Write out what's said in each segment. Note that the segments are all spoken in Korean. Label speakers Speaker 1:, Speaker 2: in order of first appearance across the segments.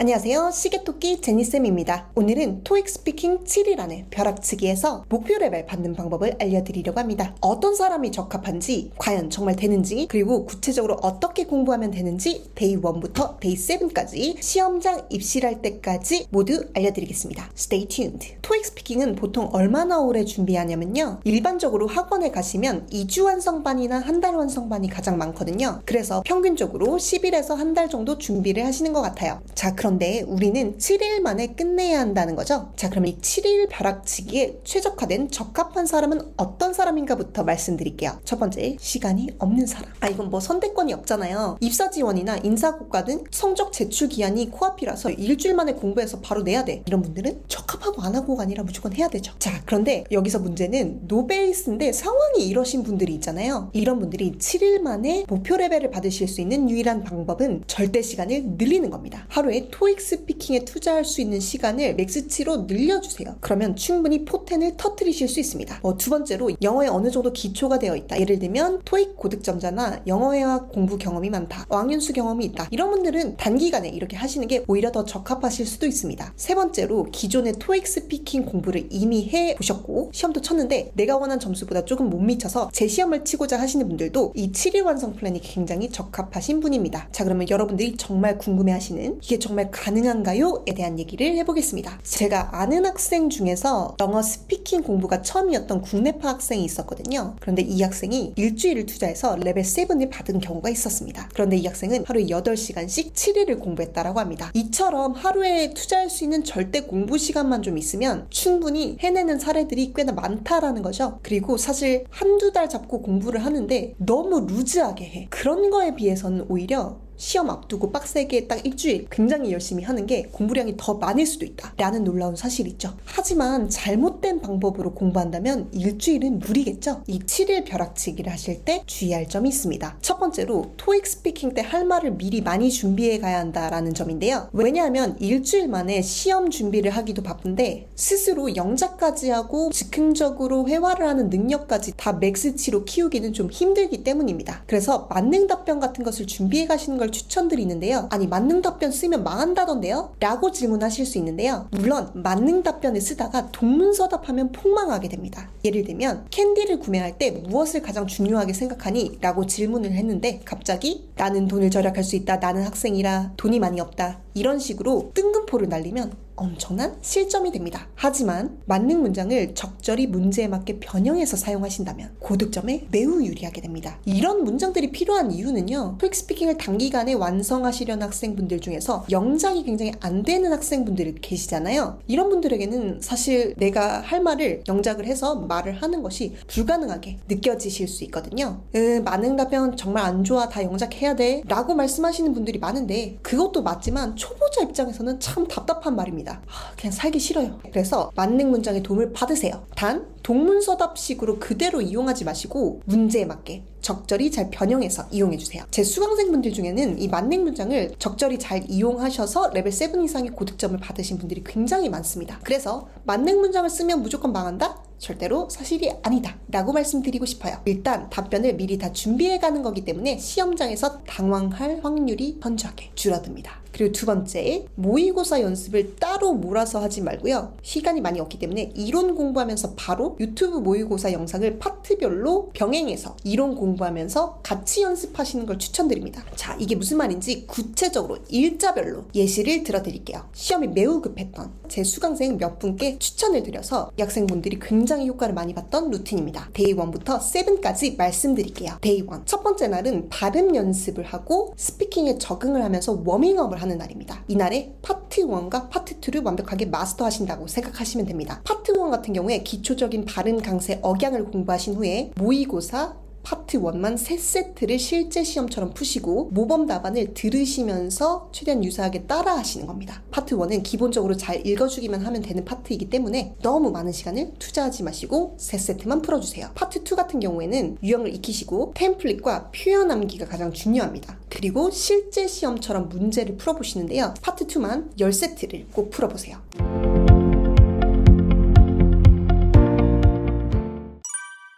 Speaker 1: 안녕하세요. 시계토끼 제니쌤입니다. 오늘은 토익 스피킹 7일 안에 벼락치기에서 목표 레벨 받는 방법을 알려드리려고 합니다. 어떤 사람이 적합한지, 과연 정말 되는지, 그리고 구체적으로 어떻게 공부하면 되는지 데이 1부터 데이 7까지 시험장 입실할 때까지 모두 알려드리겠습니다. Stay tuned. 토익 스피킹은 보통 얼마나 오래 준비하냐면요. 일반적으로 학원에 가시면 2주 완성반이나 한 달 완성반이 가장 많거든요. 그래서 평균적으로 10일에서 한 달 정도 준비를 하시는 것 같아요. 자, 그런데 우리는 7일 만에 끝내야 한다는 거죠. 자, 그럼 이 7일 벼락치기에 최적화된 적합한 사람은 어떤 사람인가부터 말씀드릴게요. 첫 번째, 시간이 없는 사람. 이건 뭐 선택권이 없잖아요. 입사 지원이나 인사고과 등 성적 제출 기한이 코앞이라서 일주일 만에 공부해서 바로 내야 돼. 이런 분들은 적합하고 안 하고가 아니라 무조건 해야 되죠. 자, 그런데 여기서 문제는 노베이스인데 상황이 이러신 분들이 있잖아요. 이런 분들이 7일 만에 목표 레벨을 받으실 수 있는 유일한 방법은 절대 시간을 늘리는 겁니다. 하루에 토익 스피킹에 투자할 수 있는 시간을 맥스치로 늘려주세요. 그러면 충분히 포텐을 터뜨리실 수 있습니다. 두 번째로 영어에 어느 정도 기초가 되어 있다. 예를 들면 토익 고득점자나 영어회화 공부 경험이 많다. 어학연수 경험이 있다. 이런 분들은 단기간에 이렇게 하시는 게 오히려 더 적합하실 수도 있습니다. 세 번째로 기존의 토익 스피킹 공부를 이미 해보셨고 시험도 쳤는데 내가 원한 점수보다 조금 못 미쳐서 재시험을 치고자 하시는 분들도 이 7일 완성 플랜이 굉장히 적합하신 분입니다. 자, 그러면 여러분들이 정말 궁금해하시는 이게 정말 가능한가요? 에 대한 얘기를 해보겠습니다. 제가 아는 학생 중에서 영어 스피킹 공부가 처음이었던 국내파 학생이 있었거든요. 그런데 이 학생이 일주일을 투자해서 레벨 7을 받은 경우가 있었습니다. 그런데 이 학생은 하루에 8시간씩 7일을 공부했다라고 합니다. 이처럼 하루에 투자할 수 있는 절대 공부 시간만 좀 있으면 충분히 해내는 사례들이 꽤나 많다라는 거죠. 그리고 사실 한두 달 잡고 공부를 하는데 너무 루즈하게 해. 그런 거에 비해서는 오히려 시험 앞두고 빡세게 딱 일주일 굉장히 열심히 하는 게 공부량이 더 많을 수도 있다 라는 놀라운 사실이 있죠. 하지만 잘못된 방법으로 공부한다면 일주일은 무리겠죠. 이 7일 벼락치기를 하실 때 주의할 점이 있습니다. 첫 번째로 토익 스피킹 때 할 말을 미리 많이 준비해 가야 한다라는 점인데요. 왜냐하면 일주일 만에 시험 준비를 하기도 바쁜데 스스로 영작까지 하고 즉흥적으로 회화를 하는 능력까지 다 맥스치로 키우기는 좀 힘들기 때문입니다. 그래서 만능 답변 같은 것을 준비해 가시는 걸 추천드리는데요. 아니, 만능 답변 쓰면 망한다던데요? 라고 질문하실 수 있는데요. 물론 만능 답변을 쓰다가 동문서답하면 폭망하게 됩니다. 예를 들면 캔디를 구매할 때 무엇을 가장 중요하게 생각하니? 라고 질문을 했는데 갑자기 나는 돈을 절약할 수 있다. 나는 학생이라 돈이 많이 없다. 이런 식으로 뜬금포를 날리면 엄청난 실점이 됩니다. 하지만 만능 문장을 적절히 문제에 맞게 변형해서 사용하신다면 고득점에 매우 유리하게 됩니다. 이런 문장들이 필요한 이유는요. 토익 스피킹을 단기간에 완성하시려는 학생분들 중에서 영작이 굉장히 안 되는 학생분들이 계시잖아요. 이런 분들에게는 사실 내가 할 말을 영작을 해서 말을 하는 것이 불가능하게 느껴지실 수 있거든요. 만능 답변 정말 안 좋아. 다 영작해야 돼. 라고 말씀하시는 분들이 많은데 그것도 맞지만 초보자 입장에서는 참 답답한 말입니다. 그냥 살기 싫어요. 그래서 만능 문장의 도움을 받으세요. 단 동문서답식으로 그대로 이용하지 마시고 문제에 맞게 적절히 잘 변형해서 이용해주세요. 제 수강생분들 중에는 이 만능 문장을 적절히 잘 이용하셔서 레벨 7 이상의 고득점을 받으신 분들이 굉장히 많습니다. 그래서 만능 문장을 쓰면 무조건 망한다? 절대로 사실이 아니다 라고 말씀드리고 싶어요. 일단 답변을 미리 다 준비해가는 거기 때문에 시험장에서 당황할 확률이 현저하게 줄어듭니다. 그리고 두 번째, 모의고사 연습을 따로 몰아서 하지 말고요. 시간이 많이 없기 때문에 이론 공부하면서 바로 유튜브 모의고사 영상을 파트별로 병행해서 이론 공부하면서 같이 연습하시는 걸 추천드립니다. 자, 이게 무슨 말인지 구체적으로 일자별로 예시를 들어드릴게요. 시험이 매우 급했던 제 수강생 몇 분께 추천을 드려서 이 학생분들이 굉장히 효과를 많이 봤던 루틴입니다. 데이 1부터 7까지 말씀드릴게요. 데이 1. 첫 번째 날은 발음 연습을 하고 스피킹에 적응을 하면서 워밍업을 하는 날입니다. 이날에 파트 1과 파트 2를 완벽하게 마스터하신다고 생각하시면 됩니다. 파트 1 같은 경우에 기초적인 발음 강세 억양을 공부하신 후에 모의고사 파트 1만 3세트를 실제 시험처럼 푸시고 모범 답안을 들으시면서 최대한 유사하게 따라 하시는 겁니다. 파트 1은 기본적으로 잘 읽어주기만 하면 되는 파트이기 때문에 너무 많은 시간을 투자하지 마시고 3세트만 풀어주세요. 파트 2 같은 경우에는 유형을 익히시고 템플릿과 표현 암기가 가장 중요합니다. 그리고 실제 시험처럼 문제를 풀어보시는데요. 파트 2만 10세트를 꼭 풀어보세요.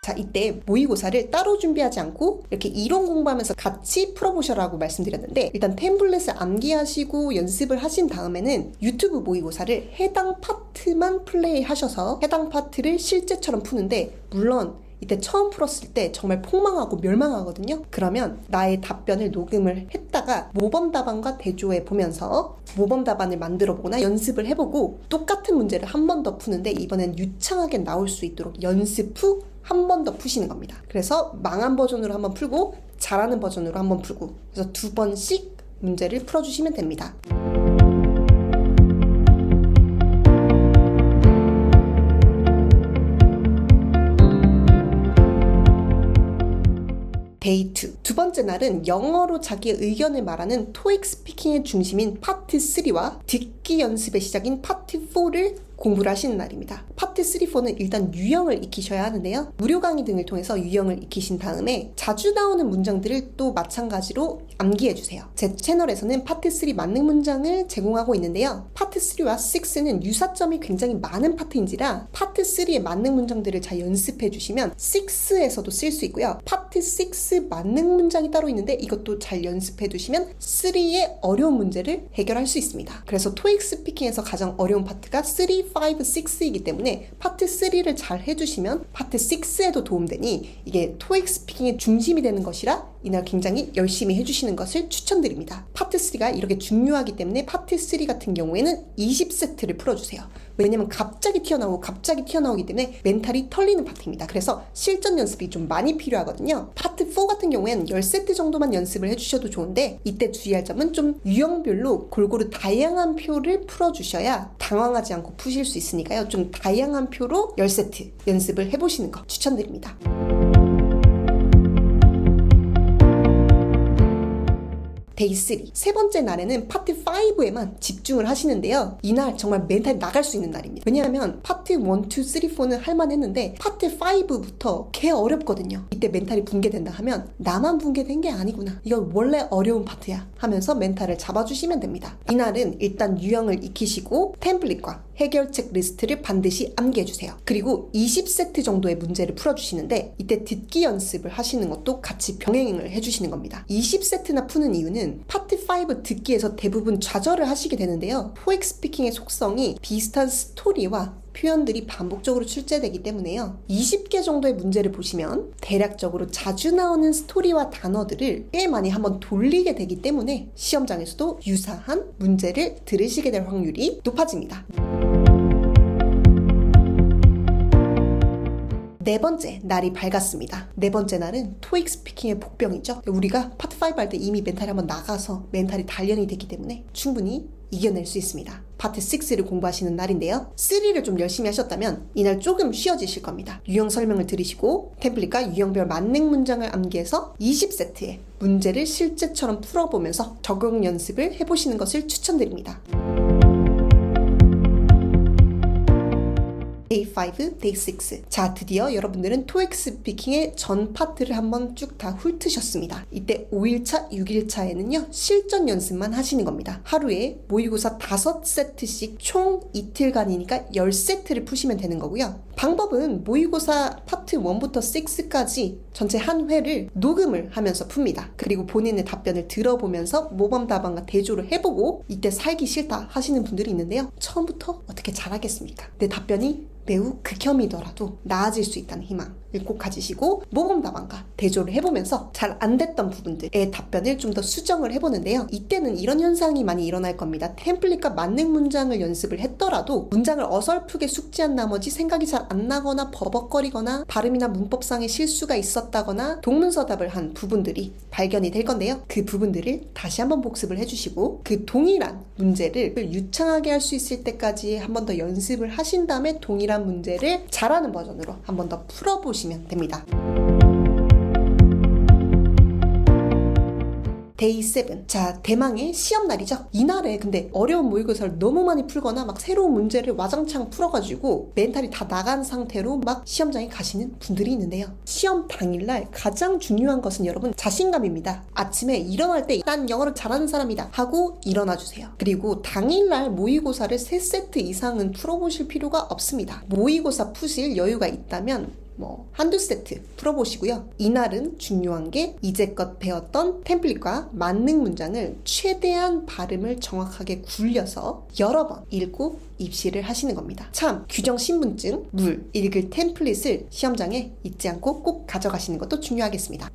Speaker 1: 자, 자, 이때 모의고사를 따로 준비하지 않고 이렇게 이론 공부하면서 같이 풀어보셔라고 말씀드렸는데, 일단 템플릿을 암기하시고 연습을 하신 다음에는 유튜브 모의고사를 해당 파트만 플레이 하셔서 해당 파트를 실제처럼 푸는데, 물론 이때 처음 풀었을 때 정말 폭망하고 멸망하거든요. 그러면 나의 답변을 녹음을 했다가 모범 답안과 대조해 보면서 모범 답안을 만들어 보거나 연습을 해보고 똑같은 문제를 한 번 더 푸는데, 이번엔 유창하게 나올 수 있도록 연습 후 한 번 더 푸시는 겁니다. 그래서 망한 버전으로 한번 풀고 잘하는 버전으로 한번 풀고, 그래서 2번씩 문제를 풀어주시면 됩니다. 데이 2. 두 번째 날은 영어로 자기의 의견을 말하는 토익 스피킹의 중심인 파트 3와 듣기 연습의 시작인 파트 4를 공부를 하시는 날입니다. 파트 3, 4는 일단 유형을 익히셔야 하는데요. 무료 강의 등을 통해서 유형을 익히신 다음에 자주 나오는 문장들을 또 마찬가지로 암기해주세요. 제 채널에서는 파트 3 만능 문장을 제공하고 있는데요. 파트 3와 6는 유사점이 굉장히 많은 파트인지라 파트 3의 만능 문장들을 잘 연습해주시면 6에서도 쓸 수 있고요. 파트 6 만능 문장이 따로 있는데 이것도 잘 연습해두시면 3의 어려운 문제를 해결할 수 있습니다. 그래서 토익 스피킹에서 가장 어려운 파트가 3, 5, 6이기 때문에 파트 3를 잘 해주시면 파트 6에도 도움되니 이게 토익 스피킹의 중심이 되는 것이라 이날 굉장히 열심히 해주시는 것을 추천드립니다. 파트 3가 이렇게 중요하기 때문에 파트 3 같은 경우에는 20세트를 풀어주세요. 왜냐면 갑자기 튀어나오기 때문에 멘탈이 털리는 파트입니다. 그래서 실전 연습이 좀 많이 필요하거든요. 파트 4 같은 경우에는 10세트 정도만 연습을 해주셔도 좋은데, 이때 주의할 점은 좀 유형별로 골고루 다양한 표를 풀어주셔야 당황하지 않고 푸실 수 있으니까요. 좀 다양한 표로 10세트 연습을 해보시는 거 추천드립니다. 데이 3. 세 번째 날에는 파트 5에만 집중을 하시는데요. 이날 정말 멘탈이 나갈 수 있는 날입니다. 왜냐하면 파트 1, 2, 3, 4는 할만했는데 파트 5부터 개 어렵거든요. 이때 멘탈이 붕괴된다 하면 나만 붕괴된 게 아니구나, 이건 원래 어려운 파트야 하면서 멘탈을 잡아주시면 됩니다. 이날은 일단 유형을 익히시고 템플릿과 해결책 리스트를 반드시 암기해주세요. 그리고 20세트 정도의 문제를 풀어주시는데 이때 듣기 연습을 하시는 것도 같이 병행을 해주시는 겁니다. 20세트나 푸는 이유는 파트 5 듣기에서 대부분 좌절을 하시게 되는데요. 토익 스피킹의 속성이 비슷한 스토리와 표현들이 반복적으로 출제되기 때문에요. 20개 정도의 문제를 보시면 대략적으로 자주 나오는 스토리와 단어들을 꽤 많이 한번 돌리게 되기 때문에 시험장에서도 유사한 문제를 들으시게 될 확률이 높아집니다. 네 번째 날이 밝았습니다. 네 번째 날은 토익 스피킹의 복병이죠. 우리가 파트 5 할 때 이미 멘탈이 한번 나가서 멘탈이 단련이 됐기 때문에 충분히 이겨낼 수 있습니다. 파트 6를 공부하시는 날인데요. 3를 좀 열심히 하셨다면 이날 조금 쉬워지실 겁니다. 유형 설명을 들으시고 템플릿과 유형별 만능 문장을 암기해서 20세트의 문제를 실제처럼 풀어보면서 적용 연습을 해보시는 것을 추천드립니다. 데이 5, 데이 6. 자, 드디어 여러분들은 토익 스피킹의 전 파트를 한번 쭉 다 훑으셨습니다. 이때 5일차, 6일차에는요 실전 연습만 하시는 겁니다. 하루에 모의고사 5세트씩 총 이틀간이니까 10세트를 푸시면 되는 거고요. 방법은 모의고사 파트 1부터 6까지 전체 한 회를 녹음을 하면서 풉니다. 그리고 본인의 답변을 들어보면서 모범 답안과 대조를 해보고 이때 살기 싫다 하시는 분들이 있는데요. 처음부터 어떻게 잘하겠습니까? 내 답변이 매우 극혐이더라도 나아질 수 있다는 희망을 꼭 가지시고 모범 답안과 대조를 해보면서 잘 안 됐던 부분들의 답변을 좀 더 수정을 해보는데요. 이때는 이런 현상이 많이 일어날 겁니다. 템플릿과 만능 문장을 연습을 했더라도 문장을 어설프게 숙지한 나머지 생각이 잘 안 나거나 버벅거리거나 발음이나 문법상의 실수가 있었다거나 동문서답을 한 부분들이 발견이 될 건데요. 그 부분들을 다시 한번 복습을 해주시고 그 동일한 문제를 유창하게 할 수 있을 때까지 한 번 더 연습을 하신 다음에 동일한 문제를 잘하는 버전으로 한 번 더 풀어보시면 됩니다. 데이 7. 자, 대망의 시험날이죠. 이날에 근데 어려운 모의고사를 너무 많이 풀거나 막 새로운 문제를 와장창 풀어가지고 멘탈이 다 나간 상태로 막 시험장에 가시는 분들이 있는데요. 시험 당일날 가장 중요한 것은 여러분 자신감입니다. 아침에 일어날 때 난 영어를 잘하는 사람이다 하고 일어나주세요. 그리고 당일날 모의고사를 3세트 이상은 풀어보실 필요가 없습니다. 모의고사 푸실 여유가 있다면 한두 세트 풀어보시고요. 이날은 중요한 게 이제껏 배웠던 템플릿과 만능 문장을 최대한 발음을 정확하게 굴려서 여러 번 읽고 입시를 하시는 겁니다. 참, 규정 신분증, 물, 읽을 템플릿을 시험장에 잊지 않고 꼭 가져가시는 것도 중요하겠습니다.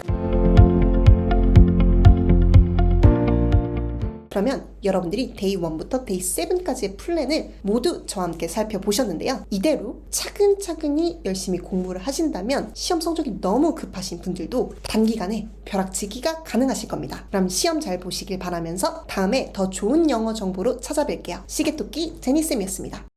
Speaker 1: 그러면 여러분들이 데이 1부터 데이 7까지의 플랜을 모두 저와 함께 살펴보셨는데요. 이대로 차근차근히 열심히 공부를 하신다면 시험 성적이 너무 급하신 분들도 단기간에 벼락치기가 가능하실 겁니다. 그럼 시험 잘 보시길 바라면서 다음에 더 좋은 영어 정보로 찾아뵐게요. 시계토끼 제니쌤이었습니다.